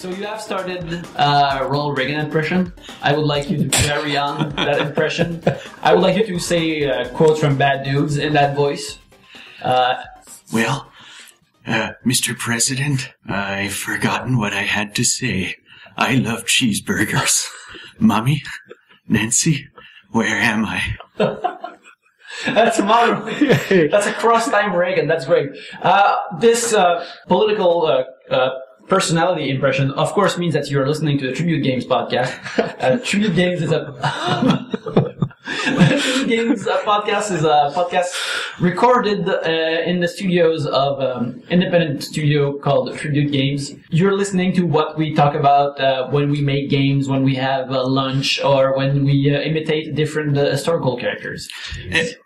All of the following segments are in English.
So you have started Ronald Reagan impression. I would like you to carry on that impression. I would like you to say quotes from Bad Dudes in that voice. Mr. President, I've forgotten what I had to say. I love cheeseburgers. Mommy? Nancy? Where am I? That's a cross-time Reagan. That's great. This political personality impression, of course, means that you're listening to the Tribute Games podcast. Tribute Games is a Tribute Games podcast is a podcast recorded in the studios of independent studio called Tribute Games. You're listening to what we talk about when we make games, when we have lunch, or when we imitate different historical characters.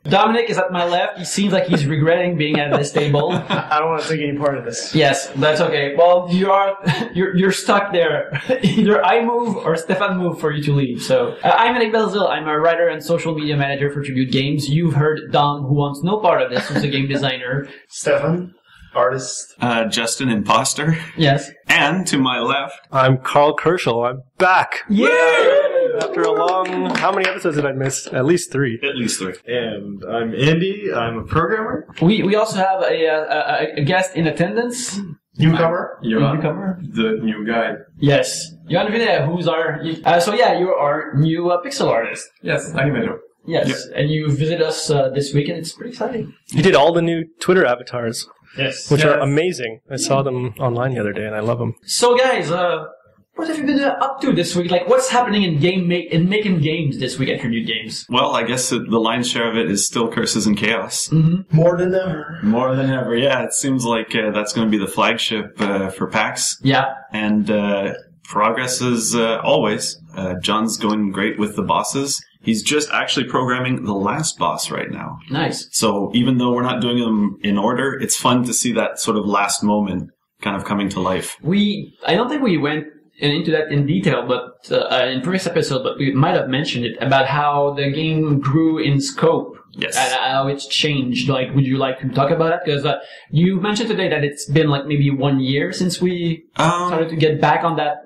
Dominic is at my left. He seems like he's regretting being at this table. I don't want to take any part of this. Yes, that's okay. Well, you're stuck there. Either I move or Stefan move for you to leave. So I'm Eric Belzil. I'm a writer and social media manager for Tribute Games. You've heard Dom, who wants no part of this, who's a game designer. Stefan, artist. Justin, imposter. Yes. And to my left, I'm Carl Kerschel. I'm back. Yeah! After a long... How many episodes did I miss? At least 3. at least 3. And I'm Andy. I'm a programmer. We also have a guest in attendance. Newcomer. Newcomer. The new guy. Yes. Johan Vinay, who's our... you are our new pixel artist. Yes, animator. Yes. Yep. And you visit us this week, and it's pretty exciting. You did all the new Twitter avatars, Yes. which are amazing. I saw them online the other day, and I love them. So, guys, what have you been up to this week? Like, what's happening in making games this week at Tribute Games? Well, I guess the lion's share of it is still Curses and Chaos. Mm-hmm. More than ever. More than ever, yeah. It seems like that's going to be the flagship for PAX. Yeah. And progress is always. John's going great with the bosses. He's just actually programming the last boss right now. Nice. So even though we're not doing them in order, it's fun to see that sort of last moment kind of coming to life. I don't think we went into that in detail, but in previous episode, but we might have mentioned it about how the game grew in scope. Yes. And how it's changed. Like, would you like to talk about it? Because you mentioned today that it's been like maybe 1 year since we started to get back on that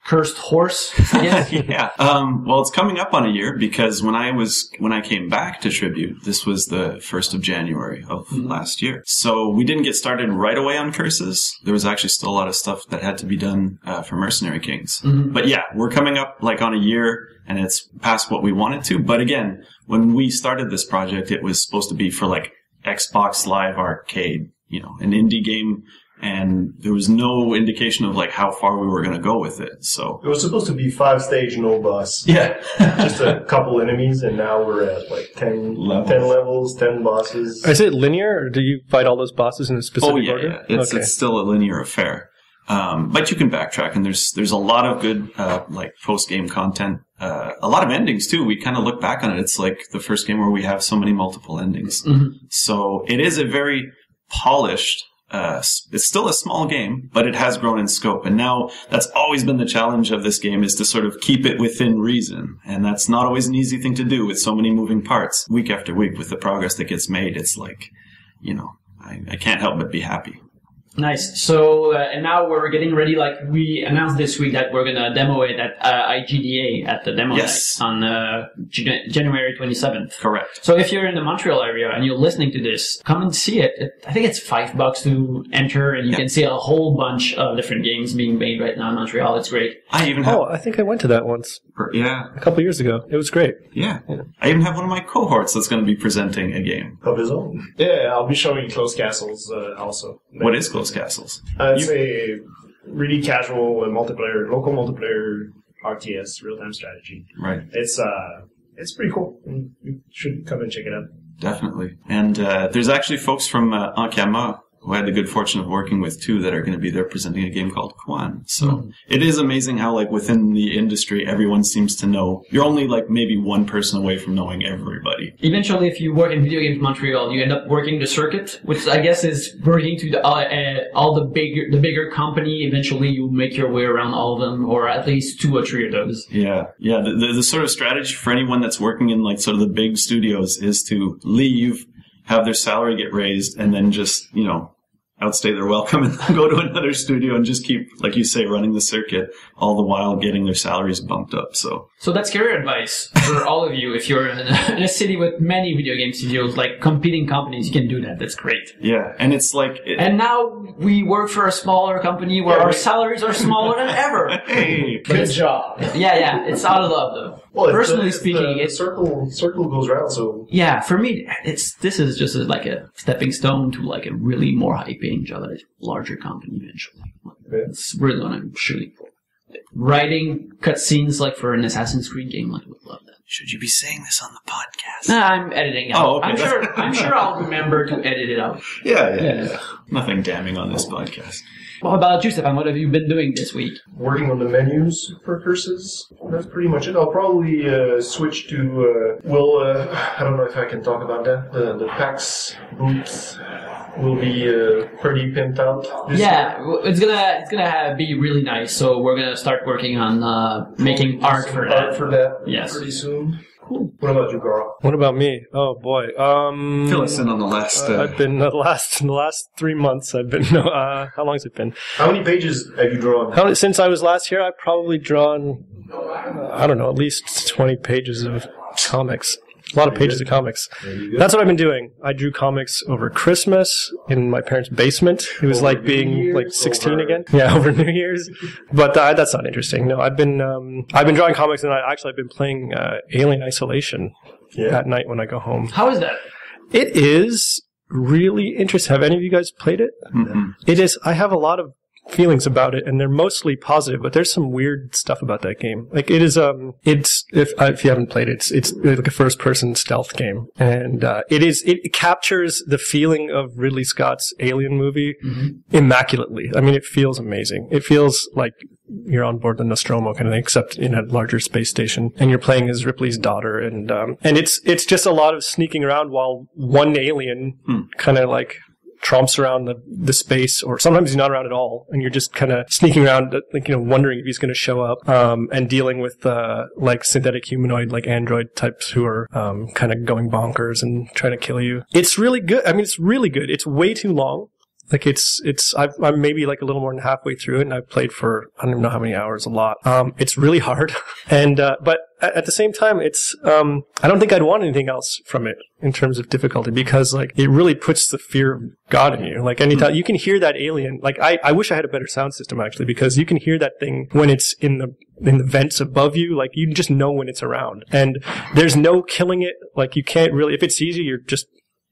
cursed horse. Yes. Yeah. Well, it's coming up on a year because when I came back to Tribute, this was the 1st of January of last year. So we didn't get started right away on Curses. There was actually still a lot of stuff that had to be done for Mercenary Kings. Mm-hmm. But yeah, we're coming up like on a year and it's past what we wanted to. But again, when we started this project, it was supposed to be for like Xbox Live Arcade, an indie game. And there was no indication of like how far we were going to go with it. So It was supposed to be 5-stage, no boss. yeah, Just a couple enemies, and now we're at like 10 levels, 10 bosses. Is it linear, or do you fight all those bosses in a specific order? Yeah. It's still a linear affair. But you can backtrack, and there's a lot of good like post game content. A lot of endings too. We kind of look back on it. It's like the first game where we have so many multiple endings. Mm-hmm. So it is a very polished. It's still a small game, but it has grown in scope. And now that's always been the challenge of this game, is to sort of keep it within reason. And that's not always an easy thing to do with so many moving parts. Week after week with the progress that gets made, it's like, I can't help but be happy. Nice. So, and now we're getting ready. Like we announced this week that we're gonna demo it at IGDA at the demo night on January 27th. Correct. So if you're in the Montreal area and you're listening to this, come and see it. I think it's $5 to enter, and you can see a whole bunch of different games being made right now in Montreal. It's great. I think I went to that once. Yeah. A couple years ago. It was great. Yeah. I even have one of my cohorts that's going to be presenting a game. Of his own. Yeah, I'll be showing Closed Castles also. What is Closed Castles? It's a really casual local multiplayer RTS, real-time strategy. Right. It's pretty cool. You should come and check it out. Definitely. And there's actually folks from Ankama who I had the good fortune of working with too that are going to be there presenting a game called Kwan. So it is amazing how like within the industry everyone seems to know. You're only like maybe one person away from knowing everybody. Eventually, if you work in Video Games Montreal, you end up working the circuit, which I guess is working to all the bigger company. Eventually, you make your way around all of them, or at least 2 or 3 of those. Yeah. The sort of strategy for anyone that's working in like sort of the big studios is to leave, have their salary get raised, and then just outstay their welcome and go to another studio and just keep, like you say, running the circuit, all the while getting their salaries bumped up. So that's career advice for all of you. If you're in a city with many video game studios, like competing companies, you can do that. That's great. Yeah, and it's like... and now we work for a smaller company where our salaries are smaller than ever. Hey, good job. Yeah, it's out of love though. Well, personally speaking, the circle goes round. So yeah, for me, this is just like a stepping stone to like a really more high-paying job at a larger company eventually. It's really what I'm shooting for. Writing cutscenes like for an Assassin's Creed game, like I would love that. Should you be saying this on the podcast? Nah, I'm editing out. Oh, okay. I'm sure I'll remember to edit it out. Yeah. Nothing damning on this podcast. What about you, Stefan? What have you been doing this week? Working on the menus for Curses. That's pretty much it. I'll probably switch to... I don't know if I can talk about that. The PAX booth will be pretty pimped out this year. It's gonna be really nice. So we're gonna start working on making art for that. Yes, pretty soon. Cool. What about you, Carl? What about me? Oh boy. Fill us in on the last. I've been the last 3 months. I've been. How long has it been? How many pages have you drawn? Since I was last here, I've probably drawn. I don't know, at least 20 pages of comics. A lot of pages of comics. That's what I've been doing. I drew comics over Christmas in my parents' basement. It was like being like 16 again. Yeah, over New Year's. But that's not interesting. No, I've been drawing comics, and I've been playing Alien Isolation at night when I go home. How is that? It is really interesting. Have any of you guys played it? Mm-hmm. It is. I have a lot of feelings about it, and they're mostly positive, but there's some weird stuff about that game. Like it is, if you haven't played it, it's like a first-person stealth game, and it captures the feeling of Ridley Scott's Alien movie immaculately. I mean, it feels amazing. It feels like you're on board the Nostromo kind of thing, except in a larger space station, and you're playing as Ripley's daughter, and it's just a lot of sneaking around while one alien kind of like tromps around the space, or sometimes he's not around at all, and you're just kind of sneaking around, like, wondering if he's going to show up, and dealing with like synthetic humanoid, like android types who are kind of going bonkers and trying to kill you. It's really good. I mean, it's really good. It's way too long. Like I'm maybe like a little more than halfway through it, and I've played for I don't even know how many hours, a lot. It's really hard, and but at the same time, it's I don't think I'd want anything else from it in terms of difficulty, because like it really puts the fear of God in you. Like anytime you can hear that alien, like I wish I had a better sound system actually, because you can hear that thing when it's in the vents above you. Like you just know when it's around, and there's no killing it. Like you can't really, if it sees you,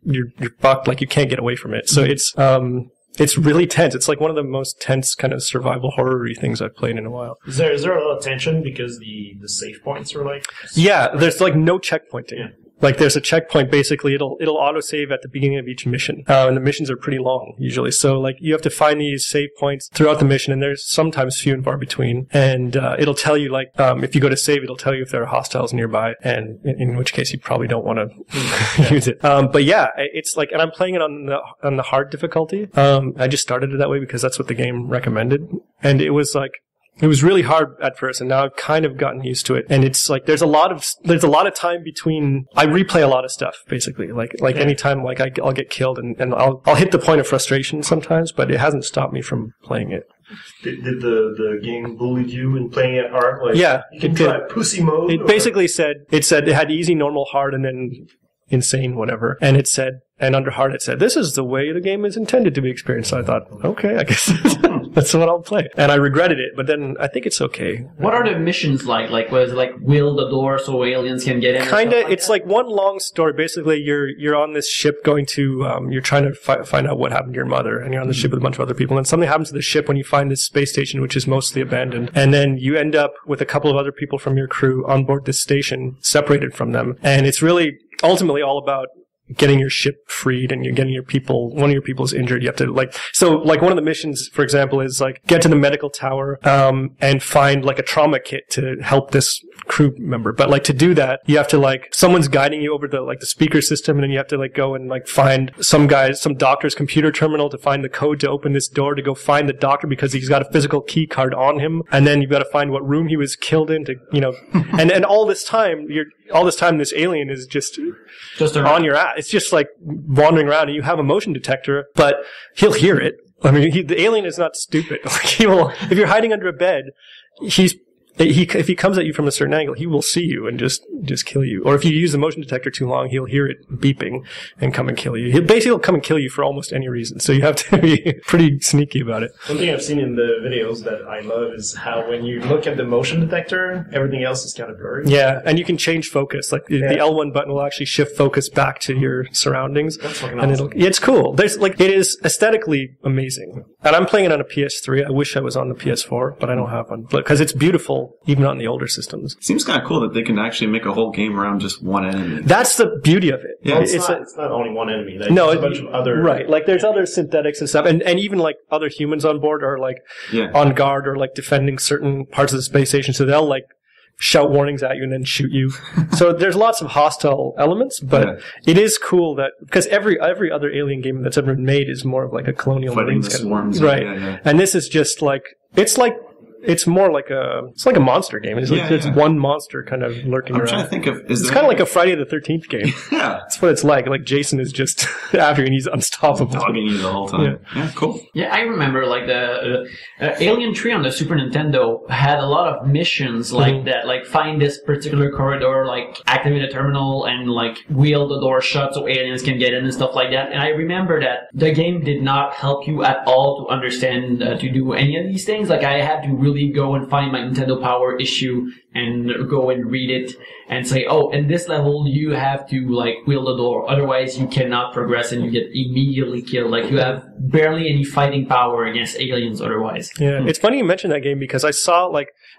you're fucked. Like you can't get away from it. So it's really tense. It's like one of the most tense kind of survival horror-y things I've played in a while. Is there a lot of tension because the save points are like? Yeah, there's like no checkpointing. Yeah. Like there's a checkpoint, basically it'll autosave at the beginning of each mission. And the missions are pretty long usually. So like you have to find these save points throughout the mission, and there's sometimes few and far between. And it'll tell you like if you go to save, it'll tell you if there are hostiles nearby, and in which case you probably don't want to use it. But yeah, it's like, and I'm playing it on the hard difficulty. I just started it that way because that's what the game recommended. And it was really hard at first, and now I've kind of gotten used to it. And it's like there's a lot of time between. I replay a lot of stuff basically. Like anytime like I'll get killed, and I'll hit the point of frustration sometimes, but it hasn't stopped me from playing it. Did the game bully you in playing it hard? Like, yeah, you can try pussy mode. It basically said it had easy, normal, hard, and then insane, whatever. And it said, and under hard it said, this is the way the game is intended to be experienced. So I thought, okay, I guess that's what I'll play. And I regretted it, but then I think it's okay. What are the missions like? Like, was it like will the door so aliens can get in? Kinda, it's like one long story. Basically, you're on this ship going to, you're trying to find out what happened to your mother, and you're on the ship with a bunch of other people, and something happens to the ship when you find this space station, which is mostly abandoned. And then you end up with a couple of other people from your crew on board this station, separated from them. And it's really ultimately all about getting your ship freed, and you're getting your people, one of your people is injured. You have to one of the missions, for example, is like get to the medical tower, and find like a trauma kit to help this crew member. But like to do that, you have to like, someone's guiding you over the speaker system, and then you have to like go and like find some doctor's computer terminal to find the code to open this door, to go find the doctor because he's got a physical key card on him. And then you've got to find what room he was killed in to, and all this time all this time this alien is just Just on your ass. It's just like wandering around, and you have a motion detector, but he'll hear it. I mean, the alien is not stupid. Like, he will, if you're hiding under a bed, if he comes at you from a certain angle, he will see you and just kill you. Or if you use the motion detector too long, he'll hear it beeping and come and kill you. He'll come and kill you for almost any reason. So you have to be pretty sneaky about it. One thing I've seen in the videos that I love is how when you look at the motion detector, everything else is kind of blurry. Yeah, and you can change focus. Like the L1 button will actually shift focus back to your surroundings. That's fucking And awesome. it's cool. It is aesthetically amazing. And I'm playing it on a PS3. I wish I was on the PS4, but I don't have one. Because it's beautiful, even on the older systems. Seems kind of cool that they can actually make a whole game around just one enemy. That's the beauty of it. Yeah, It's not only one enemy. Like, No, there's a bunch of other... right. Like there's other synthetics and stuff, and even like other humans on board are like Yeah. on guard or like defending certain parts of the space station, so they'll like shout warnings at you and then shoot you. So there's lots of hostile elements, but it is cool that because every other Alien game that's ever been made is more of like a Colonial Fighting Marines the kind of- swarms. right? Yeah. And this is just like it's more like a monster game. It's like there's one monster kind of lurking I'm around. trying to think of... It's kind of like a Friday the 13th game. Yeah. That's what it's like. Like Jason is just after you and he's unstoppable. Dogging you the whole time. Yeah, cool. Yeah, I remember like the Alien 3 on the Super Nintendo had a lot of missions like that, like find this particular corridor, like activate a terminal and like wheel the door shut so aliens can get in and stuff like that. And I remember that the game did not help you at all to understand to do any of these things. Like I had to really go and find my Nintendo Power issue and go and read it and say, oh, in this level you have to like wheel the door, otherwise you cannot progress and you get immediately killed. Like you have barely any fighting power against aliens otherwise. Yeah, it's funny you mentioned that game because I saw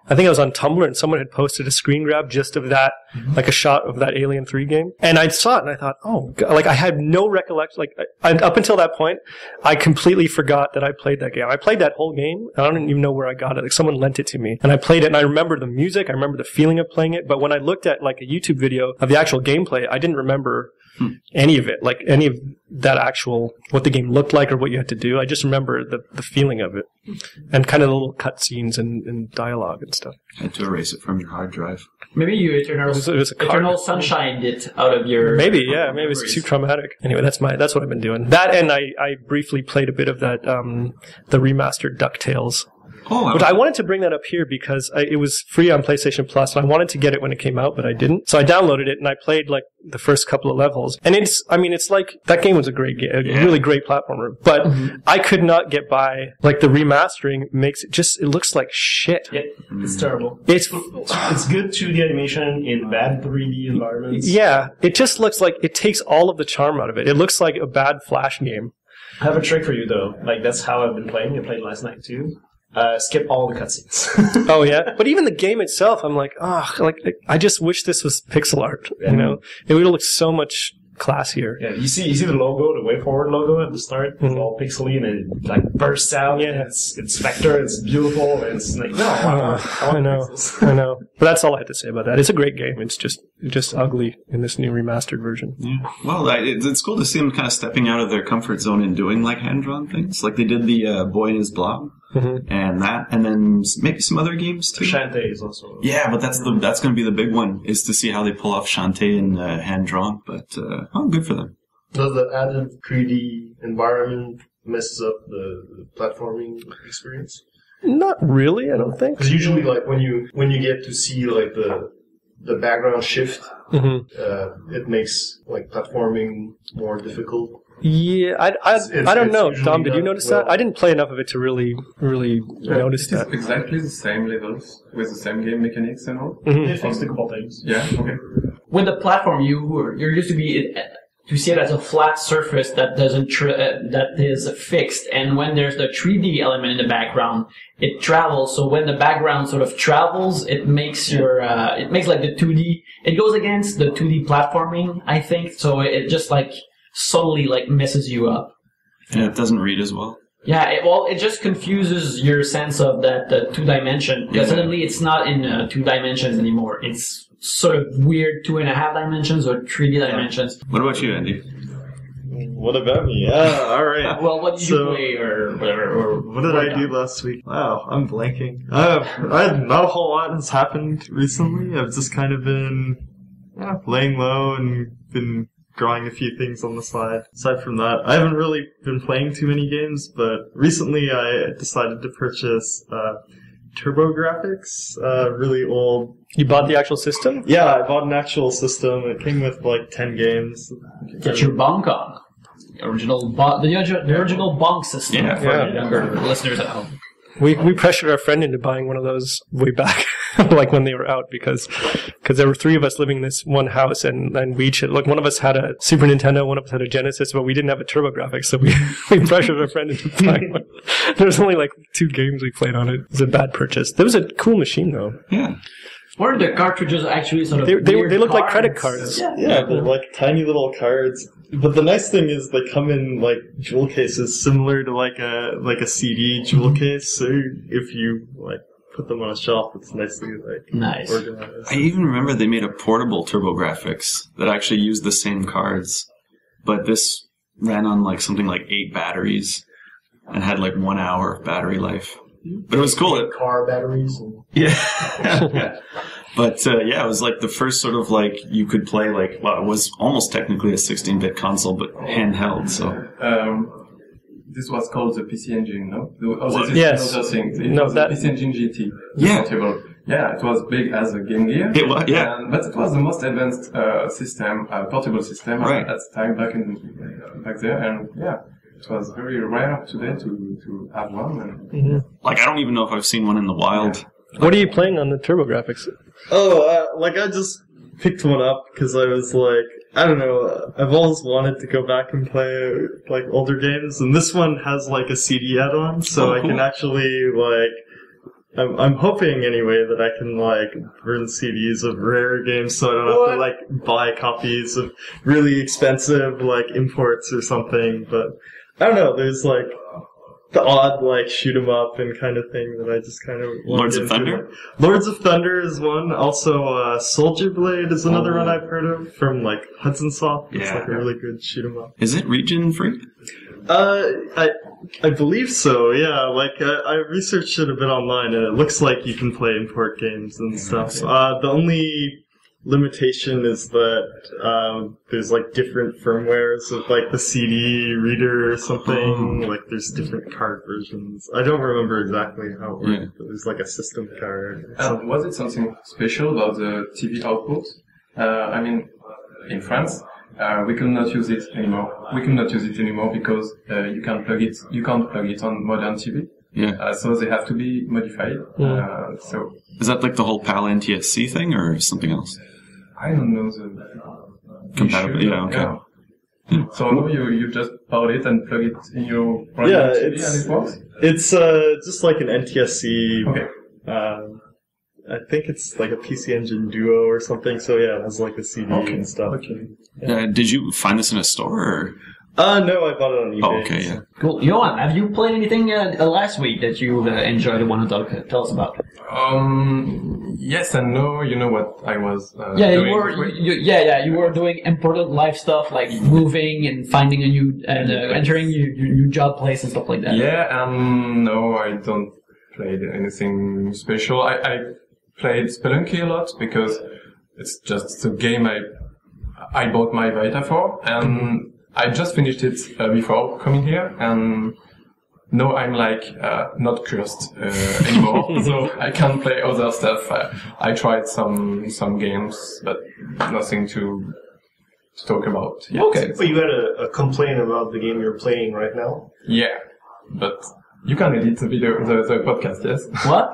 I think I was on Tumblr and someone had posted a screen grab just of that, like a shot of that Alien 3 game. And I saw it and I thought, oh, God, like I had no recollection. Like up until that point, I completely forgot that I played that game. I played that whole game. I don't even know where I got it. Like someone lent it to me and I played it and I remember the music. I remember the feeling of playing it. But when I looked at like a YouTube video of the actual gameplay, I didn't remember any of it, like any of that actual, what the game looked like or what you had to do. I just remember the feeling of it and kind of the little cutscenes and dialogue and stuff. Had to erase it from your hard drive. Maybe you Eternal Sunshine it out of your... Maybe it's too traumatic. Anyway, that's what I've been doing. That and I briefly played a bit of that, the remastered DuckTales. Oh, But I wanted to bring that up here because it was free on PlayStation Plus, and I wanted to get it when it came out, but I didn't. So I downloaded it, and I played, like, the first couple of levels. And it's like, that game was a great game, a really great platformer. But I could not get by, like, the remastering makes it looks like shit. Yeah, it's terrible. It's good 2D animation in bad 3D environments. Yeah, it just looks like it takes all of the charm out of it. It looks like a bad Flash game. I have a trick for you, though. Like, that's how I've been playing. I played last night, too. Skip all the cutscenes. Oh yeah, but even the game itself, I'm like, I just wish this was pixel art. You know, it would look so much classier. Yeah, you see the logo, the Way Forward logo at the start. It's all pixely and it like bursts out. Yeah. And it's vector. It's beautiful. And it's like I know. But that's all I had to say about that. It's a great game. It's just ugly in this new remastered version. Yeah. Well, it's cool to see them kind of stepping out of their comfort zone and doing like hand-drawn things. Like they did the Boy and His Blob. And then maybe some other games too. Shantae is also. Yeah, but that's going to be the big one, is to see how they pull off Shantae and hand drawn. But good for them. Does the added 3D environment messes up the platforming experience? Not really, I don't think. Because usually, like when you get to see like the background shift, it makes like platforming more difficult. Yeah, I don't know. Dom, did you notice that? well- I didn't play enough of it to really notice It is that. exactly the same levels with the same game mechanics and all. They fixed a couple things. Yeah, okay. With the platform, you're used to see it as a flat surface that doesn't that is fixed, and when there's the 3D element in the background, it travels. So when the background sort of travels, it makes it makes like the 2D. It goes against the 2D platforming, I think. So it just like subtly like messes you up. Yeah, it doesn't read as well. Yeah, it just confuses your sense of that 2-dimension. Because suddenly it's not in 2 dimensions anymore. It's sort of weird 2.5 dimensions or 3D dimensions. What about you, Andy? What about me? All right. Well, what did you play or whatever? Or What did I do last week? Wow, I'm blanking. Not a whole lot has happened recently. I've just kind of been laying low and been drawing a few things on the side. Aside from that, I haven't really been playing too many games, but recently I decided to purchase TurboGrafx, really old. You bought the actual system? Yeah, I bought an actual system. It came with like 10 games. Get your bonk on. The original bonk system for younger listeners at home. We pressured our friend into buying one of those way back, like when they were out, because there were 3 of us living in this one house, and we each had, like, one of us had a Super Nintendo, one of us had a Genesis, but we didn't have a TurboGrafx, so we pressured our friend into buying one. There was only like 2 games we played on it. It was a bad purchase. That was a cool machine, though. Yeah. Were the cartridges actually sort of They look like credit cards. Yeah, they're like tiny little cards. But the nice thing is they come in like jewel cases, similar to like a CD jewel case. So if you like put them on a shelf, it's nicely Nice. organized. I even remember they made a portable TurboGrafx that actually used the same cards, but this ran on like something like 8 batteries and had like 1 hour of battery life. But it was cool. Car batteries. Yeah. But it was like the first sort of like you could play like, well, it was almost technically a 16-bit console, but handheld. So This was called the PC Engine, no? Yes. Another thing. It No, was that- the PC Engine GT. Yeah. Portable. Yeah, it was big as a Game Gear. it was, yeah. But it was the most advanced system, portable system Right. at the time back there, and yeah, it was very rare today to have one. And Like I don't even know if I've seen one in the wild. What are you playing on the TurboGrafx? I just picked one up because I was like, I don't know, I've always wanted to go back and play like older games, and this one has like a CD add-on, so Oh, I can cool. actually like, I'm hoping anyway that I can like burn CDs of rare games, so I don't have to like buy copies of really expensive like imports or something. But I don't know, there's like the odd like shoot 'em up and kind of thing that I just kind of want Lords to of get into. Thunder? Lords of Thunder is one. Also, Soldier Blade is another one I've heard of from like Hudson Soft. It's Yeah. like a really good shoot 'em up. Is it region free? I believe so. Yeah, like I researched it a bit online, and it looks like you can play import games and stuff. The only limitation is that there's like different firmwares of like the CD reader or something. Like there's different card versions. I don't remember exactly how it works. Yeah. But there's like a system card. Or And something. was it something special about the TV output? I mean, in France, we cannot use it anymore. We cannot use it anymore because you can't plug it on modern TV. Yeah. So they have to be modified. So Is that like the whole PAL NTSC thing or something else? I don't know the Compatible, issue. yeah, okay. Yeah. So no, you just power it and plug it in your brand Yeah, new TV it's- and it works. It's just like an NTSC. Okay. I think it's like a PC Engine Duo or something. So yeah, it has like a CD and stuff. Did you find this in a store or? No, I bought it on eBay. Oh, okay, yeah. Cool. Johan, have you played anything last week that you enjoyed and want to tell us about? Yes and no. You know what I was Yeah, doing you were. this week? You were doing important life stuff like moving and finding a new and entering your new job place and stuff like that. Yeah, no, I don't play anything special. I played Spelunky a lot because it's just a game I bought my Vita for, and I just finished it before coming here, and now I'm like not cursed anymore, so I can play other stuff. I tried some games, but nothing to talk about yet. Okay. But you had a complaint about the game you're playing right now. Yeah, but you can edit the video, the podcast, yes? What?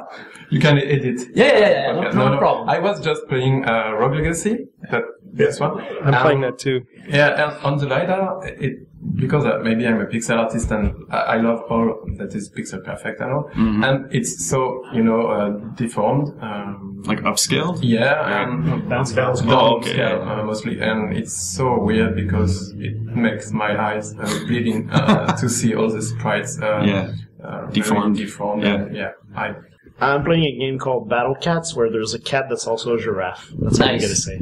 You can edit. Yeah. Okay, No problem. I was just playing Rogue Legacy, this one. I'm playing that too. Yeah, and on the LiDAR, because maybe I'm a pixel artist and I love all that is pixel perfect and all. And it's so, deformed. Like upscaled? Yeah, and Bounce. okay, downscale, mostly. And it's so weird because it makes my eyes bleeding to see all the sprites very Deformed. deformed. Yeah. And, yeah, I'm playing a game called Battle Cats where there's a cat that's also a giraffe. That's all I'm Nice. gonna say.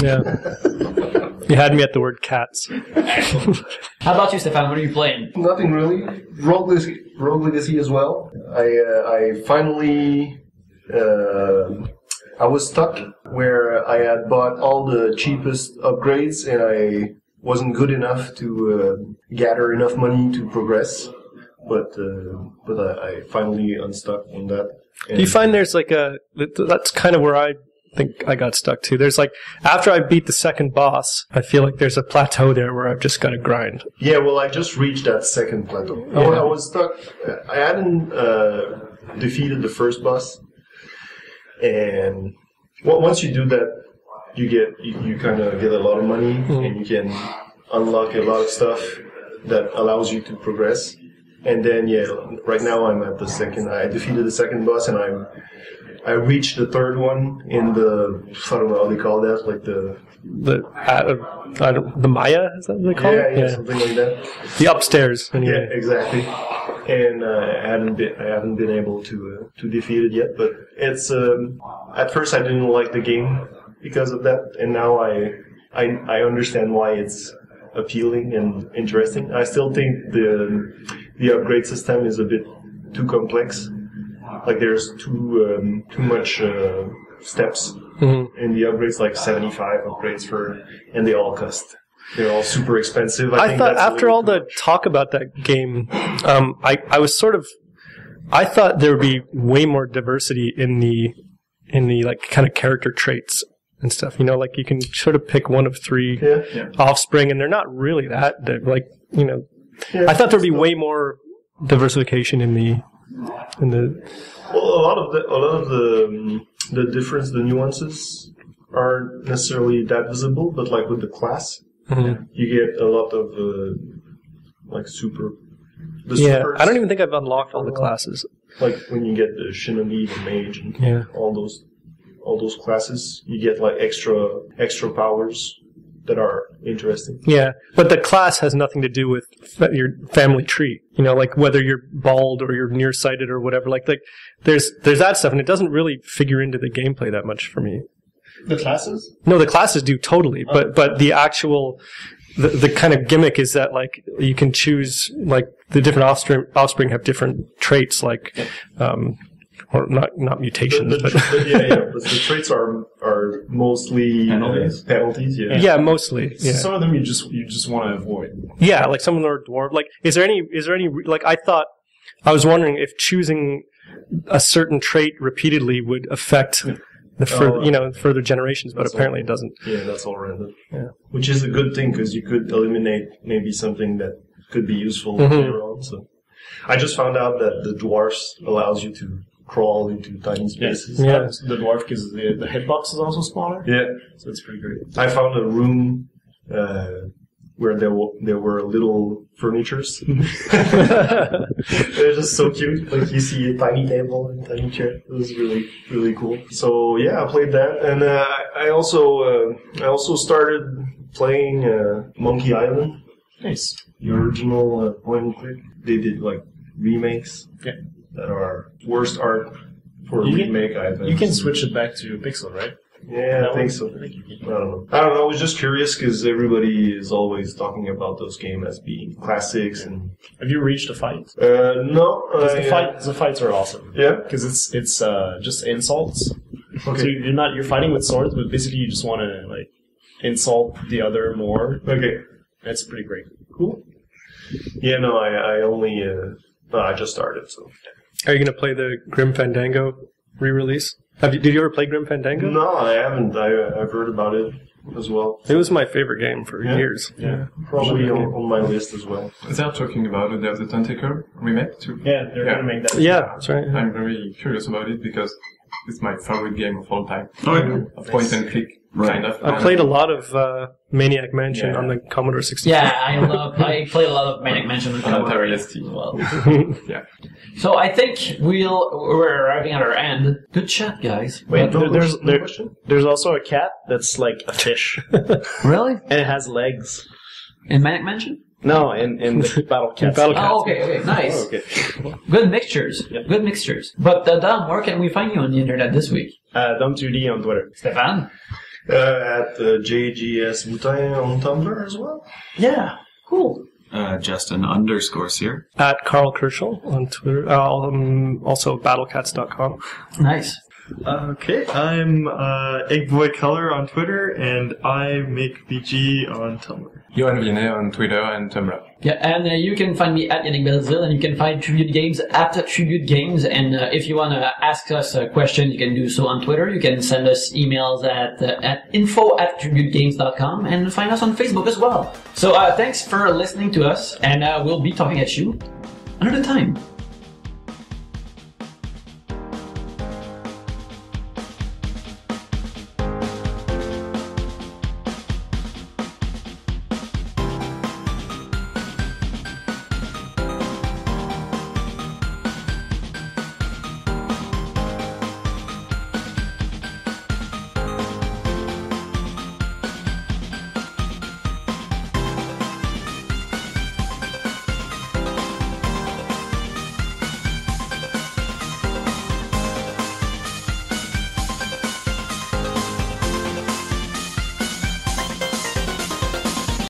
Yeah. You had me at the word cats. How about you, Stefan? What are you playing? Nothing really. Rogue Legacy as well. I finally I was stuck where I had bought all the cheapest upgrades and I wasn't good enough to gather enough money to progress. But I finally unstuck on that. Do you find there's like that's kind of where I think I got stuck too. There's like, after I beat the second boss, I feel like there's a plateau there where I've just got to grind. Yeah, well, I just reached that second plateau. Yeah. I was stuck. I hadn't defeated the first boss. And once you do that, you kind of get a lot of money and you can unlock a lot of stuff that allows you to progress. And then, right now I'm at I defeated the second boss and I reached the third one in the, I don't know how they call that, like the Maya, is that what they call it? Yeah, something like that. The upstairs. Anyway. Yeah, exactly. And I haven't been able to defeat it yet, but it's at first I didn't like the game because of that, and now I understand why it's appealing and interesting. I still think the upgrade system is a bit too complex. Like there's too much steps in the upgrades, like 75 upgrades and they all cost. They're all super expensive. I thought after all the talk about that game, I was sort of, I thought there would be way more diversity in the like kind of character traits and stuff. You know, like you can sort of pick one of three offspring, and they're not really that. Like, you know, I thought there'd be way more diversification in the. Well, a lot of the difference, the nuances aren't necessarily that visible, but like with the class, you get a lot of like super. Supers, I don't even think I've unlocked all the classes. Like when you get the shinobi, the mage, and all those classes, you get like extra powers that are interesting. Yeah, but the class has nothing to do with your family tree. You know, like whether you're bald or you're nearsighted or whatever. Like there's that stuff, and it doesn't really figure into the gameplay that much for me. The classes? No, the classes do totally, but the actual the kind of gimmick is that like you can choose like the different offspring have different traits, like or not mutations, but but the traits are mostly penalties. Yeah, mostly. Yeah. Some of them you just want to avoid. Yeah, like some of them are dwarf. Like, is there any like I was wondering if choosing a certain trait repeatedly would affect the further generations, but apparently it doesn't. Yeah, that's all random. Yeah, which is a good thing because you could eliminate maybe something that could be useful later on. So, I just found out that the dwarfs allows you to crawl into tiny spaces. Yeah, the dwarf because the hitbox is also smaller. Yeah, so it's pretty great. I found a room where there were little furnitures. They're just so cute. Like you see a tiny table and a tiny chair. It was really, really cool. So yeah, I played that, and I also started playing Monkey Island. Nice. The original point and click. They did like remakes that are worst art for a remake. You can switch it back to pixel, right? Yeah, I think so. I don't know. I was just curious because everybody is always talking about those games as being classics. And have you reached a fight? No. The fights are awesome. Yeah, because it's just insults. Okay. So you're fighting with swords, but basically you just want to like insult the other more. Okay, that's pretty great. Cool. Yeah, no, I just started. So, are you going to play the Grim Fandango re-release? Did you ever play Grim Fandango? No, I haven't. I've heard about it as well. It was my favorite game for years. Yeah, probably on my list as well. They're talking about the Day of the Tentacle remake too. Yeah, they're going to make that. Yeah, that's right. Yeah. I'm very curious about it because it's my favorite game of all time. Oh, yeah. A point and click kind of. I played a lot of Maniac Mansion on the Commodore 64. Yeah, I played a lot of Maniac Mansion on the Commodore as well. Yeah. So I think we're arriving at our end. Good chat, guys. Wait, there's also a cat that's like a fish. Really? And it has legs. In Manic Mansion? No, in the Battle Cats. Oh, okay, nice. Oh, okay. Good mixtures. Yeah. Good mixtures. But Dom, where can we find you on the internet this week? Dom2D on Twitter. Stefan? At JGS Boutin on Tumblr as well. Yeah, cool. Justin _Sear. At Carl Kerschel on Twitter. Also battlecats.com. Nice. Okay, I'm Eggboy Color on Twitter, and I make BG on Tumblr. Johan Wiener on Twitter and Tumblr. Yeah, and you can find me at Yannick Belzil, and you can find Tribute Games at Tribute Games. And if you want to ask us a question, you can do so on Twitter. You can send us emails at info@tributegames.com, and find us on Facebook as well. So thanks for listening to us, and we'll be talking at you another time.